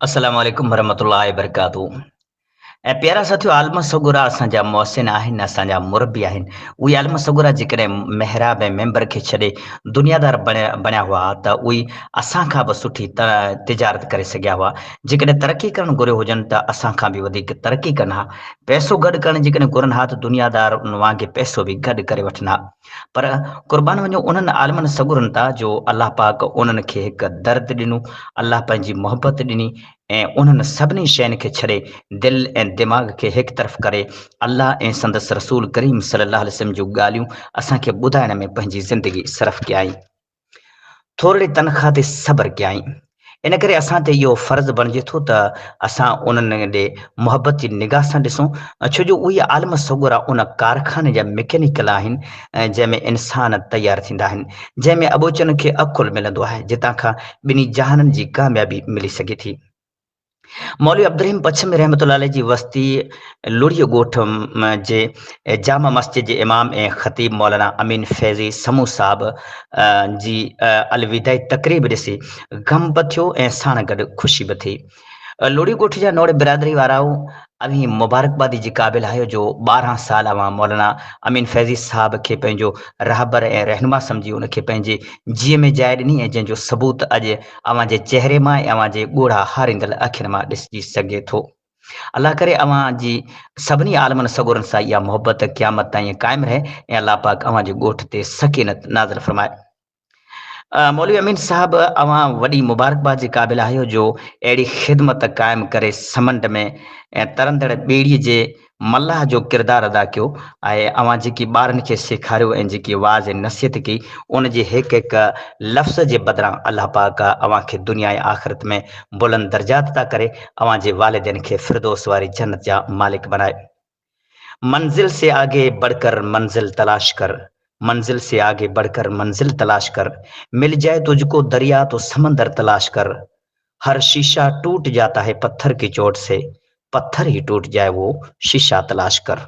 अस्सलाम वालेकुम वरहमतुल्लाहि वबरकातुहू। प्यारा साथियों, आलम सगुरा असांजा मोहसिन आहिनि, असांजा मुरबी आहिनि। उहे आलम सगुरा जेकॾहिं मेहराब ऐं मेंबर खे छॾे दुनियादार बणिया हुआ त उहे असांखां बि सुठी तिजारत करे सघिया हुआ। जेकॾहिं तरक़ी करणु घुरियो हुजनि त असांखां बि वधीक तरक़ी कनि हा। पैसो गॾु करणु जेकॾहिं घुरनि हा त दुनियादार उन वांगुरु पैसो बि गॾु करे वठनि हा। पर क़ुर्बान वञो उन्हनि आलमनि सगुरनि तां जो अलाह पाक उन्हनि खे हिकु दर्द ॾिनो, अलाह पंहिंजी मोहबत ॾिनी ऐं उन्हनि सभिनी शयुनि खे छॾे दिलि ऐं दिमाग़ खे हिकु तरफ़ करे अलाह ऐं संदसि रसूल करीम सल्लल्लाहु अलैहि वसल्लम जूं ॻाल्हियूं असांखे ॿुधाइण में पंहिंजी ज़िंदगी सरफ़ कयाई। थोरे तनख़्वाह ते सब्र कयाई। इन करे असां ते इहो फ़र्ज़ु बणिजे थो त असां उन्हनि ॾे मुहबत जी निगाह सां ॾिसूं, छो जो उहे आलम सगुरा उन कारखाने जा मैकेनिकल आहिनि जंहिंमें इंसान तयारु थींदा आहिनि, जंहिंमें अबोचन खे अकुलु मिलंदो आहे, जितां खां ॿिन्ही जहाननि जी कामयाबी मिली सघे थी। मौलवी अब्दुर्रहीम पछमी रहमतुल्लाह अलैह जी वस्ती लुड़िय ॻोठ जे जामा मस्जिद जे इमाम ऐं ख़तीब मौलाना अमीन फैज़ी समूह साहब जी अलविदाई तक़रीब ॾिसी गम बि थियो ऐं साण गॾु ख़ुशी बि थी। लुड़ी ॻोठ जा नोड़ बिरादरी वाराओ अवी मुबारकबादी जी क़ाबिल आहियो जो 12 साल अवां मौलाना अमीन फैज़ी साहब खे पंहिंजो रहबर ऐं रहनुमा सम्झी उनखे पंहिंजे जीअ में जाइ ॾिनी ऐं जंहिंजो सबूत अॼु अवां जे चेहरे मां ऐं अवां जे ॻोढ़ा हारींदड़ अखियुनि मां ॾिसिजी सघे थो। अल्लाह करे अवां जी सभिनी आलमनि सगुरनि सां इहा मोहबत क़यामत ताईं क़ाइमु रहे ऐं अल्लाह पाक अवां जे ॻोठ ते सकीनत नाज़िल फरमाए। मौलवी अमीन साहब अवां वॾी मुबारकबाद जे क़ाबिल आहियो जो अहिड़ी ख़िदमत क़ाइमु करे समंड में तरंदड़ ॿेड़ीअ जे मल्लाह जो किरदारु अदा कयो आहे। अवां जेकी ॿारनि खे सेखारियो ऐं जेकी वाज़ ऐं नसीहत कई उन जे हिकु हिकु लफ़्ज़ जे बदिरां अल्लाह पाक अवां खे दुनिया ऐं आख़िरत में बुलंद दर्जात था करे अवां जे वालिदैन खे फिरदौस वारी जन्नत जा मालिक बनाए। मंजिल से आगे बढ़कर मंजिल तलाश कर, मंजिल से आगे बढ़कर मंजिल तलाश कर, मिल जाए तुझको दरिया तो समंदर तलाश कर, हर शीशा टूट जाता है पत्थर की चोट से, पत्थर ही टूट जाए वो शीशा तलाश कर।